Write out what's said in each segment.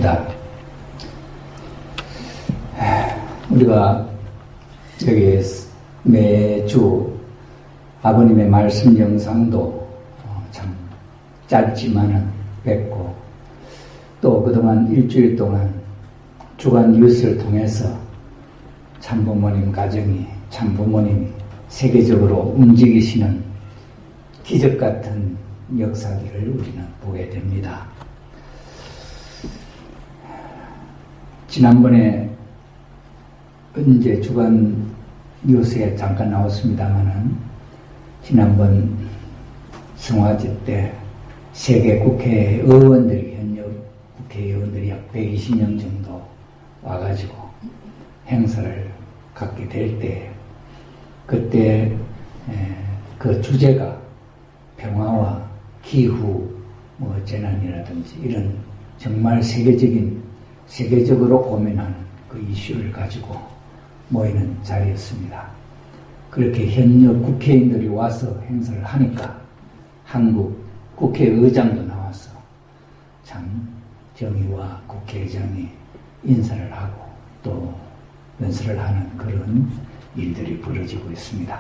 있습니다. 우리가 여기 매주 아버님의 말씀 영상도 참 짧지만은 뵙고, 또 그동안 일주일 동안 주간 뉴스를 통해서 참부모님 가정이, 참부모님이 세계적으로 움직이시는 기적 같은 역사들을 우리는 보게 됩니다. 지난번에 언제 주간 뉴스에 잠깐 나왔습니다마는, 지난번 성화제 때 세계 국회의원들이, 현역 국회의원들이 약 120명 정도 와가지고 행사를 갖게 될 때, 그때 그 주제가 평화와 기후, 재난이라든지 이런 정말 세계적으로 고민하는 그 이슈를 가지고 모이는 자리였습니다. 그렇게 현역 국회의원들이 와서 행사를 하니까 한국 국회의장도 나와서 참 정의와 국회의장이 인사를 하고 또 연설을 하는 그런 일들이 벌어지고 있습니다.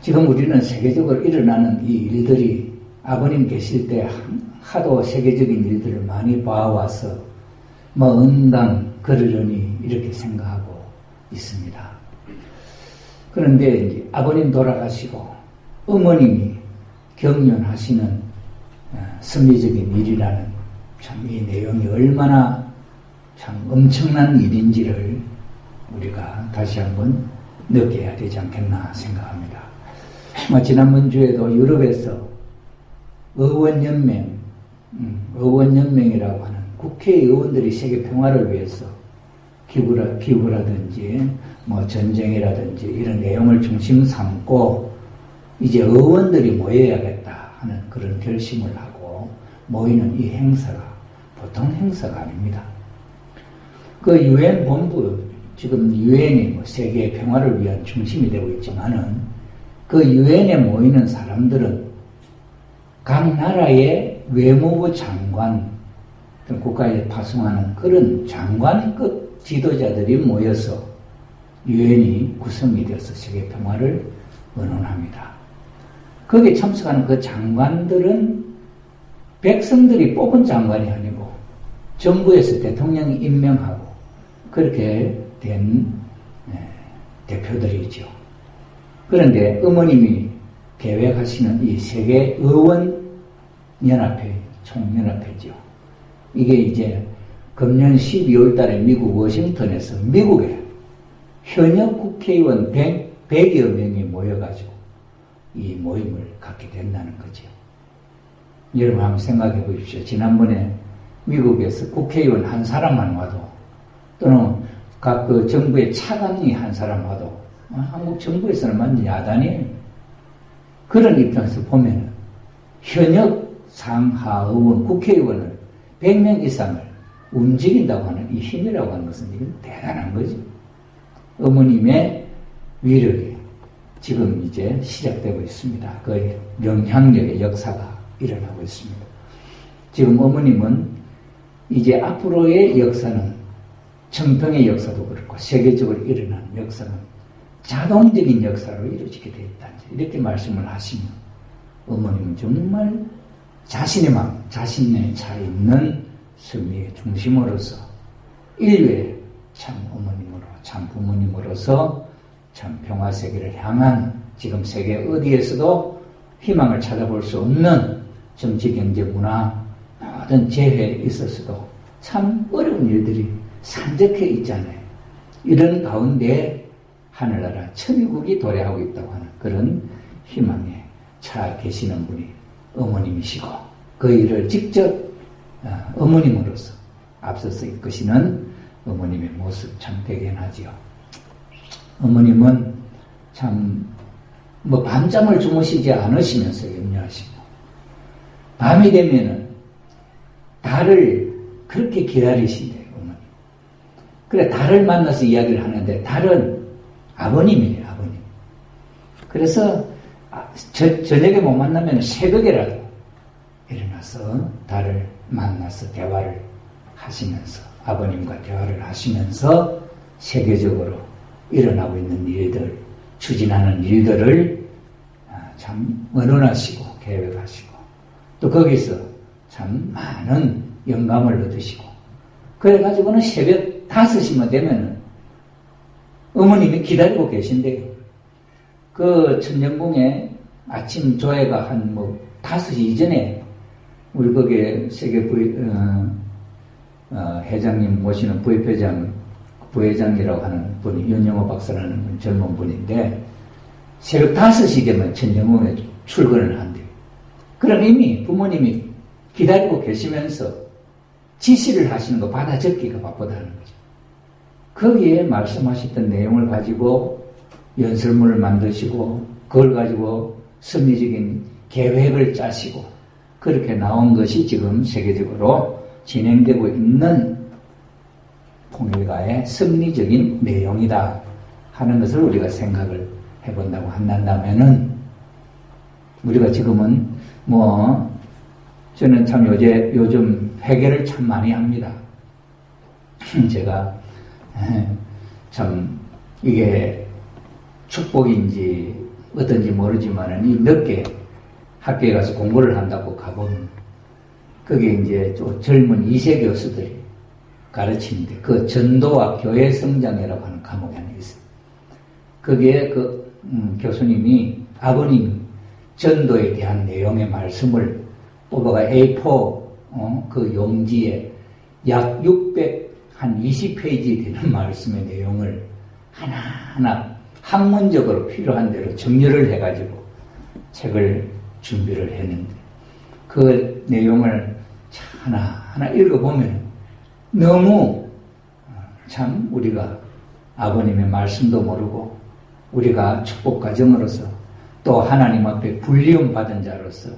지금 우리는 세계적으로 일어나는 이 일들이 아버님 계실 때 하도 세계적인 일들을 많이 봐와서 응당 그러려니 이렇게 생각하고 있습니다. 그런데 이제 아버님 돌아가시고 어머님이 경륜하시는 섭리적인 일이라는 참 이 내용이 얼마나 참 엄청난 일인지를 우리가 다시 한번 느껴야 되지 않겠나 생각합니다. 지난번 주에도 유럽에서 의원연맹이라고 하는 국회의원들이 세계 평화를 위해서 기부라든지 전쟁이라든지 이런 내용을 중심 삼고 이제 의원들이 모여야겠다 하는 그런 결심을 하고 모이는 이 행사가 보통 행사가 아닙니다. 그 유엔 본부, 지금 유엔이 세계 평화를 위한 중심이 되고 있지만은 그 유엔에 모이는 사람들은 각 나라의 외무부 장관, 국가에 파송하는 그런 장관급 지도자들이 모여서 유엔이 구성이 되어서 세계 평화를 의논합니다. 거기에 참석하는 그 장관들은 백성들이 뽑은 장관이 아니고 정부에서 대통령이 임명하고 그렇게 된 대표들이죠. 그런데 어머님이 계획하시는 이 세계 의원연합회, 총연합회죠. 이게 이제 금년 12월 달에 미국 워싱턴에서 미국에 현역 국회의원 100여 명이 모여가지고 이 모임을 갖게 된다는 거죠. 여러분 한번 생각해 보십시오. 지난번에 미국에서 국회의원 한 사람만 와도, 또는 각 그 정부의 차관이 한 사람 와도 한국 정부에서는 완전 야단이에요. 그런 입장에서 보면 현역 상하의원, 국회의원을 100명 이상을 움직인다고 하는 이 힘이라고 하는 것은 이건 대단한 거죠. 어머님의 위력이 지금 이제 시작되고 있습니다. 그 영향력의 역사가 일어나고 있습니다. 지금 어머님은 이제 앞으로의 역사는 청평의 역사도 그렇고 세계적으로 일어나는 역사는 자동적인 역사로 이루어지게 되어 있다. 이렇게 말씀을 하시면 어머님은 정말 자신의 마음, 자신의 차 있는 섭리의 중심으로서 인류의 참 어머님으로, 참 부모님으로서 참 평화세계를 향한 지금 세계 어디에서도 희망을 찾아볼 수 없는 정치, 경제, 문화 모든 재해에 있어서도 참 어려운 일들이 산적해 있잖아요. 이런 가운데 하늘나라 천의국이 도래하고 있다고 하는 그런 희망에 차 계시는 분이 어머님이시고 그 일을 직접 어머님으로서 앞서서 이끄시는 어머님의 모습 참 대견하지요. 어머님은 참 밤잠을 주무시지 않으시면서 염려하시고 밤이 되면은 달을 그렇게 기다리신대요. 어머니. 그래 달을 만나서 이야기를 하는데 달은 아버님이래요. 아버님. 그래서 저녁에 못 만나면 새벽에라도 일어나서 달을 만나서 대화를 하시면서 아버님과 대화를 하시면서 세계적으로 일어나고 있는 일들, 추진하는 일들을 참 의논하시고 계획하시고 또 거기서 참 많은 영감을 얻으시고 그래가지고는 새벽 5시만 되면은 어머님이 기다리고 계신데요. 그 천정궁에 아침 조회가 한 5시 이전에 우리 거기에 세계 회장님 모시는 부회장이라고 하는 분이 윤영호 박사라는 젊은 분인데 새벽 5시 되면 천정궁에 출근을 한대요. 그럼 이미 부모님이 기다리고 계시면서 지시를 하시는 거 받아 적기가 바쁘다는 거죠. 거기에 말씀하셨던 내용을 가지고 연설문을 만드시고 그걸 가지고 섭리적인 계획을 짜시고 그렇게 나온 것이 지금 세계적으로 진행되고 있는 통일가의 섭리적인 내용이다 하는 것을 우리가 생각을 해본다고 한다면은 우리가 지금은 저는 참 요즘 회개를 참 많이 합니다. 제가 참 이게 축복인지 어떤지 모르지만은 이 늦게 학교에 가서 공부를 한다고 가보면 그게 이제 좀 젊은 2세 교수들이 가르치는데 그 전도와 교회 성장이라고 하는 과목이 하나 있어요. 거기에 그 교수님이 아버님이 전도에 대한 내용의 말씀을 뽑아가 A4 그 용지에 약 620페이지 되는 말씀의 내용을 하나하나 학문적으로 필요한 대로 정리를 해가지고 책을 준비를 했는데 그 내용을 하나하나 읽어보면 너무 참 우리가 아버님의 말씀도 모르고 우리가 축복 가정으로서 또 하나님 앞에 불리움 받은 자로서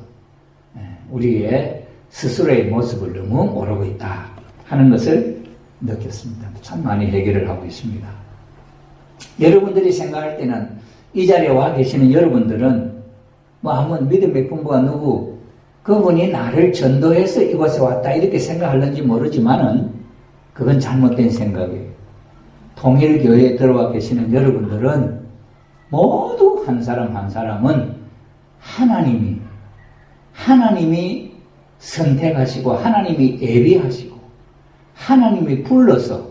우리의 스스로의 모습을 너무 모르고 있다 하는 것을 느꼈습니다. 참 많이 해결을 하고 있습니다. 여러분들이 생각할 때는 이 자리에 와 계시는 여러분들은 한번 믿음의 본부가 누구 그분이 나를 전도해서 이곳에 왔다 이렇게 생각하는지 모르지만은 그건 잘못된 생각이에요. 통일교회에 들어와 계시는 여러분들은 모두 한 사람 한 사람은 하나님이 선택하시고 하나님이 예비하시고 하나님이 불러서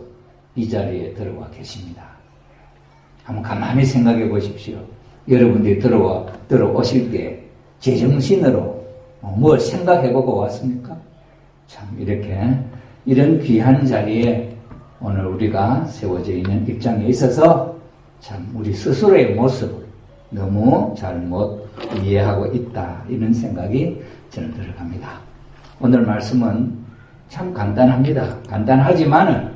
이 자리에 들어와 계십니다. 한번 가만히 생각해 보십시오. 여러분들이 들어오실 때 제정신으로 뭘 생각해보고 왔습니까? 참 이런 귀한 자리에 오늘 우리가 세워져 있는 입장에 있어서 참 우리 스스로의 모습을 너무 잘못 이해하고 있다 이런 생각이 저는 들어갑니다. 오늘 말씀은 참 간단합니다. 간단하지만은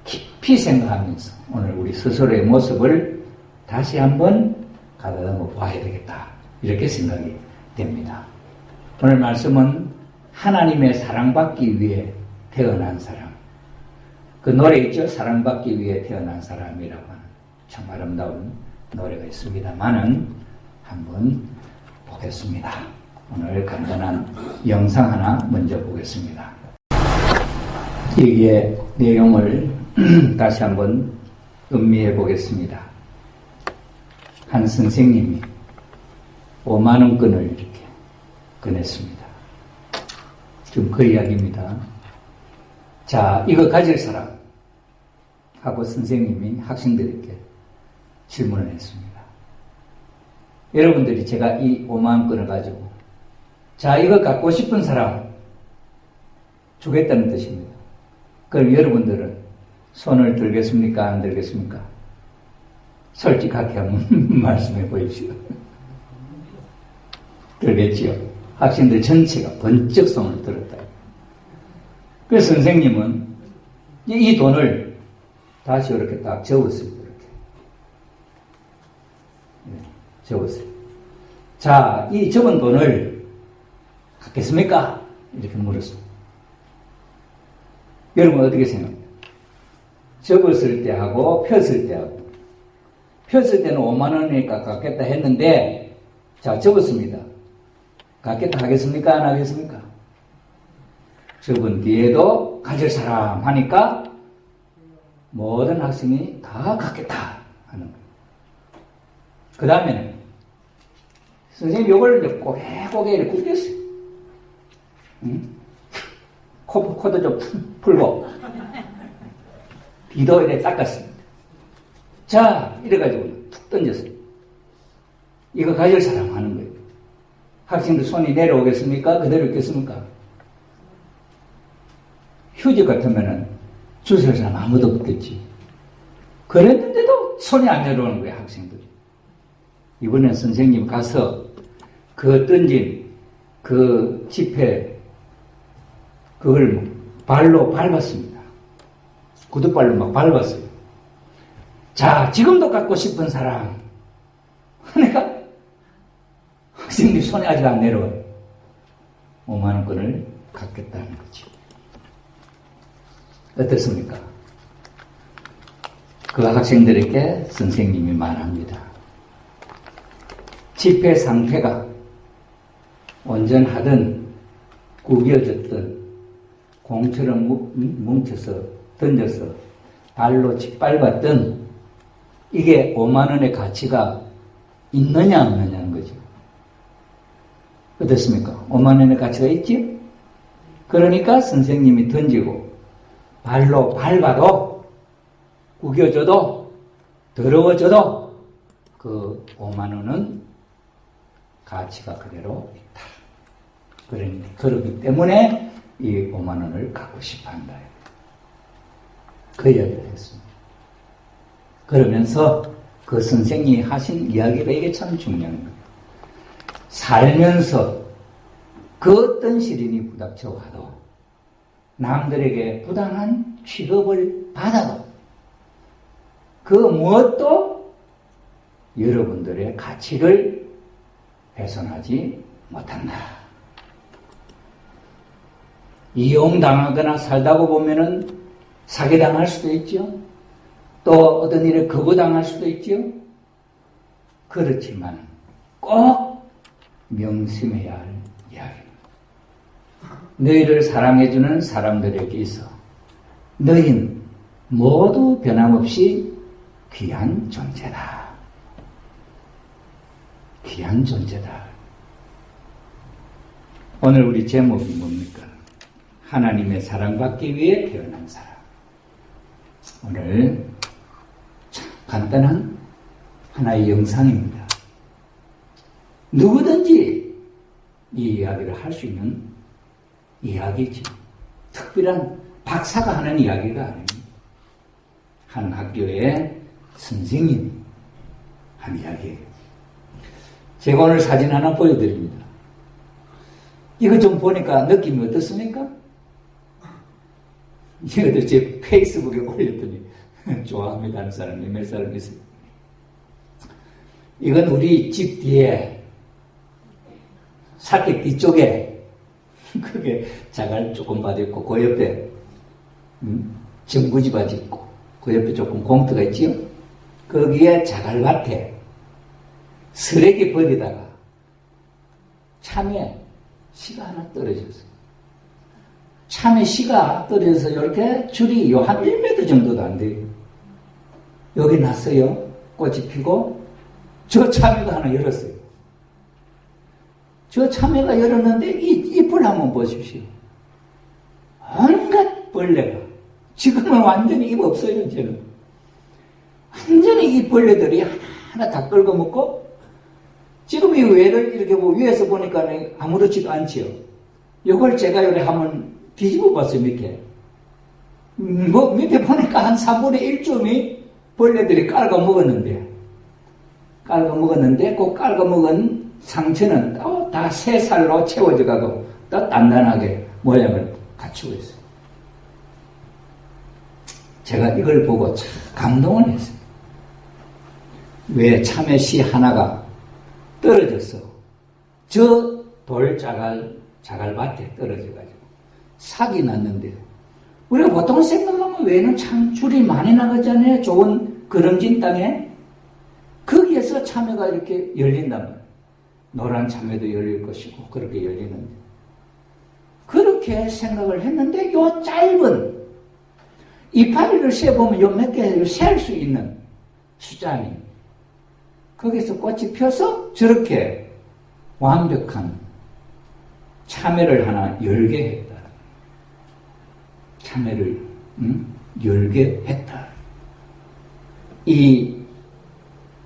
깊이 생각하면서 오늘 우리 스스로의 모습을 다시 한번 가다듬어 봐야 되겠다 이렇게 생각이 됩니다. 오늘 말씀은 하나님의 사랑받기 위해 태어난 사람 그 노래 있죠? 사랑받기 위해 태어난 사람이라고 하는 참 아름다운 노래가 있습니다만은 한번 보겠습니다. 오늘 간단한 영상 하나 먼저 보겠습니다. 여기에 내용을 다시 한번 음미해 보겠습니다. 한 선생님이 5만원권을 이렇게 꺼냈습니다. 지금 그 이야기입니다. 자, 이거 가질 사람 하고 선생님이 학생들에게 질문을 했습니다. 여러분들이 제가 이 5만원권을 가지고 자, 이거 갖고 싶은 사람 주겠다는 뜻입니다. 그럼 여러분들은 손을 들겠습니까? 안 들겠습니까? 솔직하게 한번 말씀해 보십시오. 들겠지요? 학생들 전체가 번쩍 손을 들었다. 그래서 선생님은 이 돈을 다시 이렇게 딱 적었어요. 이렇게. 적었어요. 자, 이 적은 돈을 갖겠습니까? 이렇게 물었어요. 여러분 어떻게 생각합니까? 적었을 때 하고 폈을 때 하고 폈을 때는 5만원이니까 갖겠다 했는데 자 적었습니다. 갖겠다 하겠습니까? 안 하겠습니까? 접은 뒤에도 가질 사람 하니까 모든 학생이 다 갖겠다 하는 거예요. 그 다음에는 선생님 요걸 고개 이렇게 굽겼어요. 응? 코도 좀 풀고 뒤도 이렇게 닦았습니다. 자, 이래가지고 툭 던졌어요. 이거 가질 사람 하는 거예요. 학생들 손이 내려오겠습니까? 그대로 있겠습니까? 휴지 같으면은 주술 사람 아무도 없겠지. 그랬는데도 손이 안 내려오는 거예요, 학생들이. 이번엔 선생님 가서 그 던진 그 지폐 그걸 발로 밟았습니다. 구두발로 막 밟았어요. 자, 지금도 갖고 싶은 사람. 그러니까 학생들이 손이 아직 안 내려와요. 5만원권을 갖겠다는 거죠. 어떻습니까? 그 학생들에게 선생님이 말합니다. 지폐 상태가 온전하든 구겨졌든 공처럼 뭉쳐서 던져서 발로 짓밟았든 이게 5만원의 가치가 있느냐 없느냐는 거죠. 어떻습니까? 5만원의 가치가 있지? 그러니까 선생님이 던지고 발로 밟아도 구겨져도 더러워져도 그 5만원은 가치가 그대로 있다. 그렇기 때문에 이 5만원을 갖고 싶어 한다. 그 이야기를 했습니다. 그러면서 그 선생님이 하신 이야기가 이게 참 중요한 거예요. 살면서 그 어떤 시련이 부닥쳐 와도 남들에게 부당한 취급을 받아도 그 무엇도 여러분들의 가치를 훼손하지 못한다. 이용당하거나 살다고 보면은 사기당할 수도 있죠. 또 어떤 일에 거부당할 수도 있죠. 그렇지만 꼭 명심해야 할 이야기입니다. 너희를 사랑해주는 사람들에게 있어 너희는 모두 변함없이 귀한 존재다. 귀한 존재다. 오늘 우리 제목이 뭡니까? 하나님의 사랑받기 위해 태어난 사람. 오늘 참 간단한 하나의 영상입니다. 누구든지 이 이야기를 할 수 있는 이야기지. 특별한 박사가 하는 이야기가 아닙니다. 한 학교의 선생님이 한 이야기예요. 제가 오늘 사진 하나 보여드립니다. 이거 좀 보니까 느낌이 어떻습니까? 이것도 제 페이스북에 올렸더니 좋아합니다 하는 사람이 몇 사람 있어요. 이건 우리 집 뒤에 사택 뒤쪽에 그게 자갈 조금 밭 있고 그 옆에 정부지 밭 있고 그 옆에 조금 공터가 있지요. 거기에 자갈밭에 쓰레기 버리다가 참외 씨가 하나 떨어졌어요. 참외 씨가 떨어져서 이렇게 줄이 한 1m 정도도 안 돼요. 여기 났어요. 꽃이 피고 저 참외가 하나 열었어요. 저 참외가 열었는데 이 잎을 한번 보십시오. 온갖 벌레가 지금은 완전히 잎 없어요. 이제는 완전히 이 벌레들이 하나 다 긁어먹고 지금 이 외를 이렇게 위에서 보니까 아무렇지도 않지요. 이걸 제가 요래 한번 뒤집어 봤어요. 밑에 밑에 보니까 한 3분의 1쯤이 벌레들이 깔아먹었는데 그 깔아먹은 상처는 또 다 새살로 채워져 가고 또 단단하게 모양을 갖추고 있어요. 제가 이걸 보고 참 감동을 했어요. 왜 참외 씨 하나가 떨어졌어? 저 돌 자갈밭에 떨어져가지고 삭이 났는데 우리가 보통 생각하면 왜는 참 줄이 많이 나가잖아요. 좋은 그름진 땅에 거기에서 참외가 이렇게 열린단 말이에요. 노란 참외도 열릴 것이고 그렇게 열리는데 그렇게 이렇게 생각을 했는데 요 짧은 이파리를 세보면 요 몇 개를 셀 수 있는 숫자니 거기서 꽃이 펴서 저렇게 완벽한 참외를 하나 열게 했다. 참외를 열게 했다. 이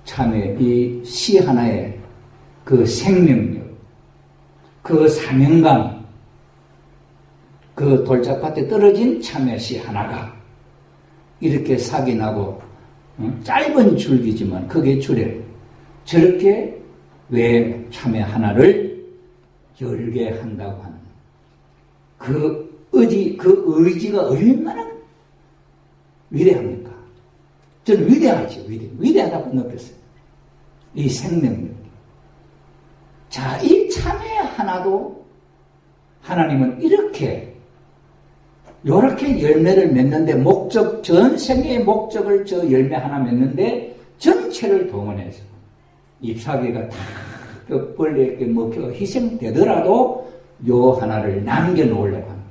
참외, 이 시 하나의 그 생명력, 그 사명감, 그 돌짝밭에 떨어진 참외씨 하나가 이렇게 삭이 나고 짧은 줄기지만 그게 줄에 저렇게 왜 참외 하나를 열게 한다고 하는 그 의지가 얼마나 위대합니까? 저는 위대하죠. 위대하다고 느꼈어요. 이 생명력. 자, 이 참외 하나도 하나님은 이렇게 열매를 맺는데 전 생애의 목적을 저 열매 하나 맺는데 전체를 동원해서 잎사귀가 다 벌레에게 먹혀 희생되더라도 요 하나를 남겨놓으려고 합니다.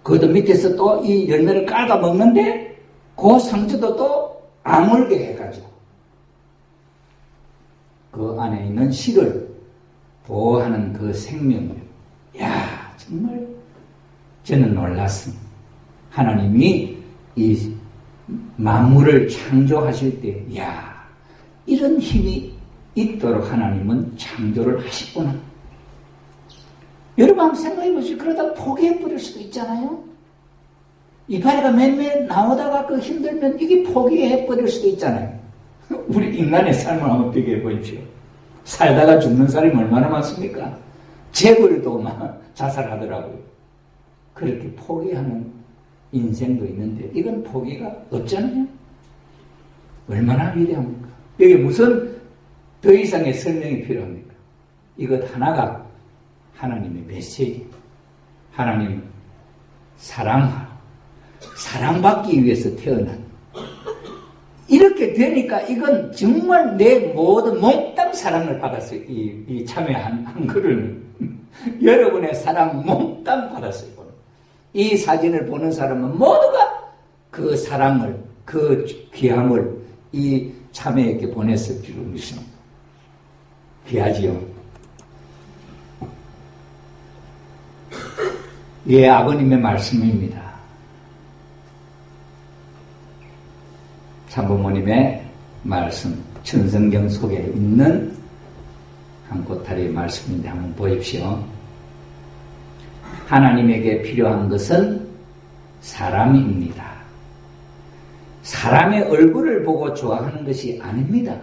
그것도 밑에서 또 이 열매를 깔아 먹는데 그 상처도 또 아물게 해가지고 그 안에 있는 씨를 보호하는 그 생명력. 야, 정말 저는 놀랐습니다. 하나님이 이 만물을 창조하실 때, 야, 이런 힘이 있도록 하나님은 창조를 하셨구나. 여러분 한번 생각해 보시죠. 그러다 포기해버릴 수도 있잖아요. 이파리가 몇몇 나오다가 그 힘들면 이게 포기해버릴 수도 있잖아요. 우리 인간의 삶을 한번 비교해 보십시오. 살다가 죽는 사람이 얼마나 많습니까? 재벌도 막 자살하더라고요. 그렇게 포기하는 인생도 있는데 이건 포기가 없잖아요. 얼마나 위대합니까? 여기 무슨 더 이상의 설명이 필요합니까? 이것 하나가 하나님의 메시지. 하나님은 사랑하고 사랑받기 위해서 태어난 이렇게 되니까 이건 정말 내 모든 몽땅 사랑을 받았어요. 이 참외 한 그릇을 여러분의 사랑 몽땅 받았어요. 이 사진을 보는 사람은 모두가 그 사랑을, 그 귀함을 이 참외에게 보냈을 줄을 믿습니다. 귀하지요? 예, 아버님의 말씀입니다. 참부모님의 말씀, 천성경 속에 있는 한 꼬타리의 말씀인데 한번 보십시오. 하나님에게 필요한 것은 사람입니다. 사람의 얼굴을 보고 좋아하는 것이 아닙니다.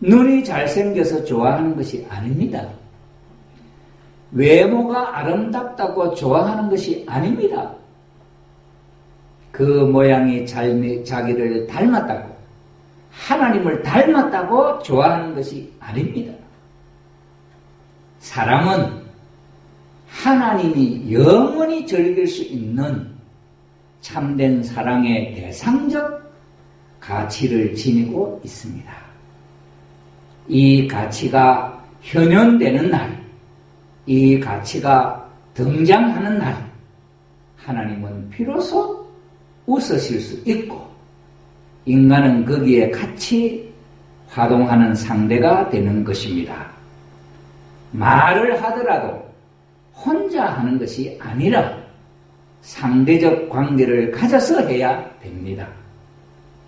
눈이 잘생겨서 좋아하는 것이 아닙니다. 외모가 아름답다고 좋아하는 것이 아닙니다. 그 모양이 자기를 닮았다고, 하나님을 닮았다고 좋아하는 것이 아닙니다. 사람은 하나님이 영원히 즐길 수 있는 참된 사랑의 대상적 가치를 지니고 있습니다. 이 가치가 현현되는 날, 이 가치가 등장하는 날, 하나님은 비로소 웃으실 수 있고 인간은 거기에 같이 화동하는 상대가 되는 것입니다. 말을 하더라도 혼자 하는 것이 아니라 상대적 관계를 가져서 해야 됩니다.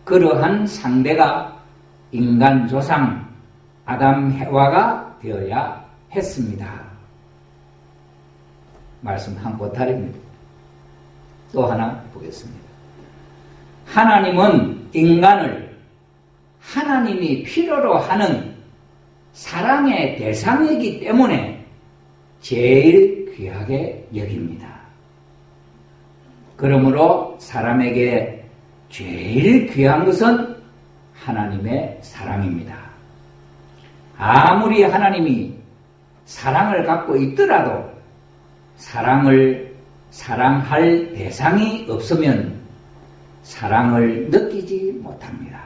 그러한 상대가 인간 조상 아담 해와가 되어야 했습니다. 말씀 한 꼬타리입니다. 또 하나 보겠습니다. 하나님은 인간을 하나님이 필요로 하는 사랑의 대상이기 때문에 제일 귀하게 여깁니다. 그러므로 사람에게 제일 귀한 것은 하나님의 사랑입니다. 아무리 하나님이 사랑을 갖고 있더라도 사랑을 사랑할 대상이 없으면 사랑을 느끼지 못합니다.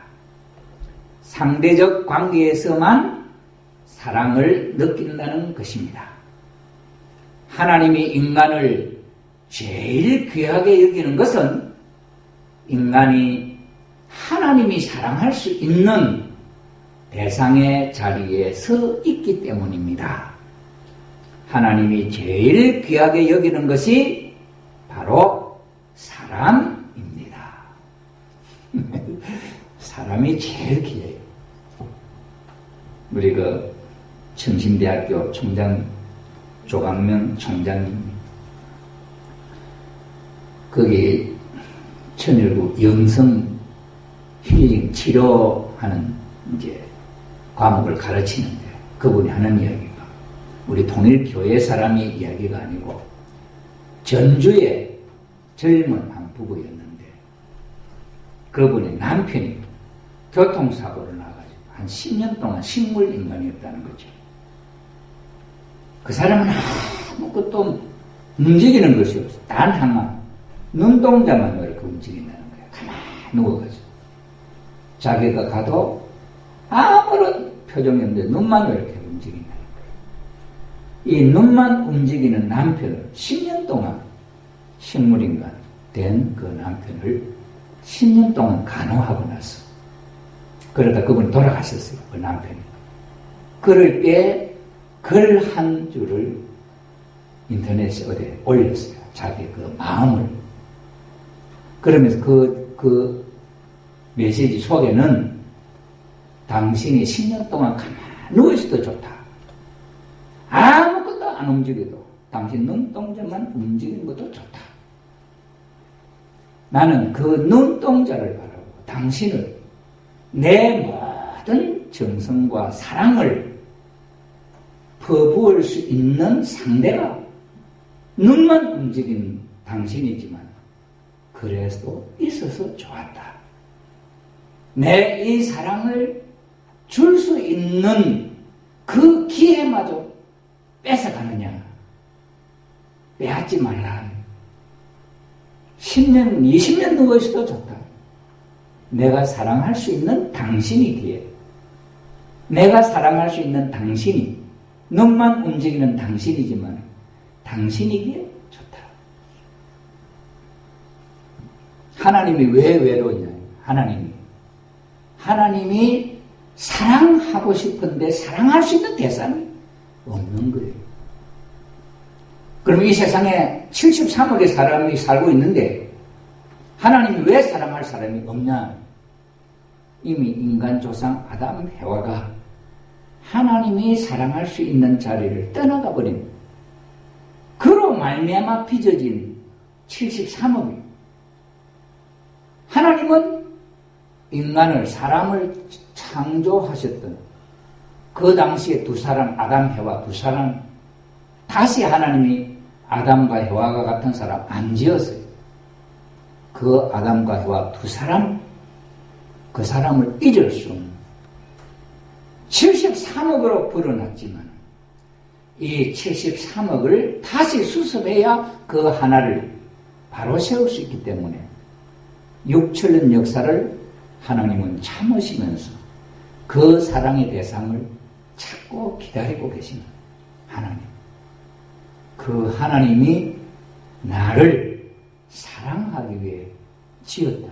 상대적 관계에서만 사랑을 느낀다는 것입니다. 하나님이 인간을 제일 귀하게 여기는 것은 인간이 하나님이 사랑할 수 있는 대상의 자리에 서 있기 때문입니다. 하나님이 제일 귀하게 여기는 것이 바로 사람입니다. 사람이 제일 귀해요. 우리 청신대학교 총장 조강명 총장님, 거기 천일구 영성 힐링 치료하는 이제 과목을 가르치는데 그분이 하는 이야기가 우리 통일교회 사람이 이야기가 아니고 전주의 젊은 한 부부였는데 그분의 남편이 교통사고로 나가지고 한 10년 동안 식물인간이었다는 거죠. 그 사람은 아무것도 움직이는 것이 없어. 단 하나 눈동자만 이렇게 움직인다는 거야. 가만히 누워가지고 자기가 가도 아무런 표정이 없는데 눈만 이렇게 움직인다는 거야. 이 눈만 움직이는 남편을 10년 동안 식물인간 된 그 남편을 10년 동안 간호하고 나서 그러다 그분이 돌아가셨어요. 그 남편이. 그럴 때 글 한 줄을 인터넷에 어디에 올렸어요. 자기 그 마음을. 그러면서 그 메시지 속에는 당신이 10년 동안 가만히 누워있어도 좋다. 아무것도 안 움직여도 당신 눈동자만 움직이는 것도 좋다. 나는 그 눈동자를 바라보고 당신을 내 모든 정성과 사랑을 퍼부을 수 있는 상대가 눈만 움직이는 당신이지만 그래서 있어서 좋았다. 내 이 사랑을 줄 수 있는 그 기회마저 뺏어가느냐. 빼앗지 말라. 10년, 20년 누워있어도 좋다. 내가 사랑할 수 있는 당신이기에 내가 사랑할 수 있는 당신이 눈만 움직이는 당신이지만 당신이기에 좋다. 하나님이 왜 외로웠냐? 하나님이 사랑하고 싶은데 사랑할 수 있는 대상이 없는 거예요. 그럼 이 세상에 73억의 사람이 살고 있는데 하나님이 왜 사랑할 사람이 없냐? 이미 인간 조상 아담 해와가 하나님이 사랑할 수 있는 자리를 떠나가 버린 그로 말미암아 빚어진 73억이 하나님은 인간을 사람을 창조하셨던 그 당시에 두 사람 아담 해와 두 사람 다시 하나님이 아담과 해와가 같은 사람 안 지었어요. 그 아담과 해와 두 사람 그 사람을 잊을 수 없는 73억으로 불어났지만 이 73억을 다시 수습해야 그 하나를 바로 세울 수 있기 때문에 6천년 역사를 하나님은 참으시면서 그 사랑의 대상을 찾고 기다리고 계신 하나님. 그 하나님이 나를 사랑하기 위해 지었다.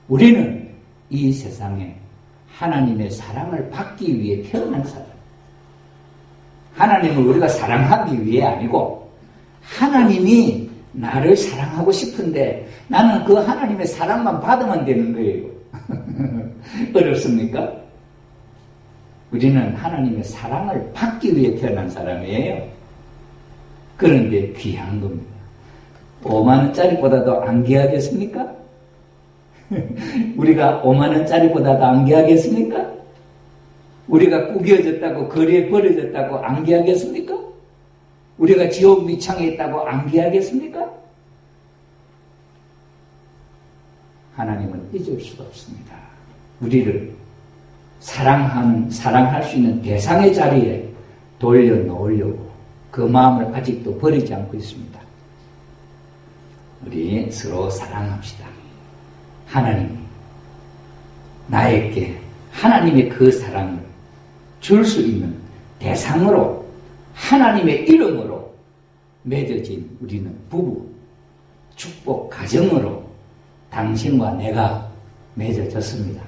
우리는 이 세상에 하나님의 사랑을 받기 위해 태어난 사람. 하나님을 우리가 사랑하기 위해 아니고 하나님이 나를 사랑하고 싶은데 나는 그 하나님의 사랑만 받으면 되는 거예요. 어렵습니까? 우리는 하나님의 사랑을 받기 위해 태어난 사람이에요. 그런데 귀한 겁니다. 5만원짜리보다도 안 귀하겠습니까? 우리가 5만원짜리보다도 안 귀하겠습니까? 우리가 구겨졌다고 거리에 버려졌다고 안 귀하겠습니까? 우리가 지옥 밑창에 있다고 안 귀하겠습니까? 하나님은 잊을 수가 없습니다. 우리를 사랑할 수 있는 대상의 자리에 돌려놓으려고 그 마음을 아직도 버리지 않고 있습니다. 우리 서로 사랑합시다. 하나님이 나에게 하나님의 그 사랑을 줄 수 있는 대상으로 하나님의 이름으로 맺어진 우리는 부부, 축복 가정으로 당신과 내가 맺어졌습니다.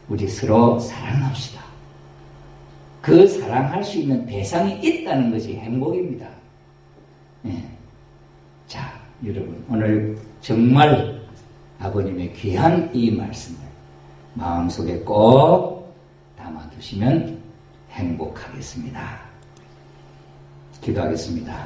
우리 서로 사랑합시다. 그 사랑할 수 있는 대상이 있다는 것이 행복입니다. 네. 자, 여러분, 오늘 정말 아버님의 귀한 이 말씀을 마음속에 꼭 담아두시면 행복하겠습니다. 기도하겠습니다.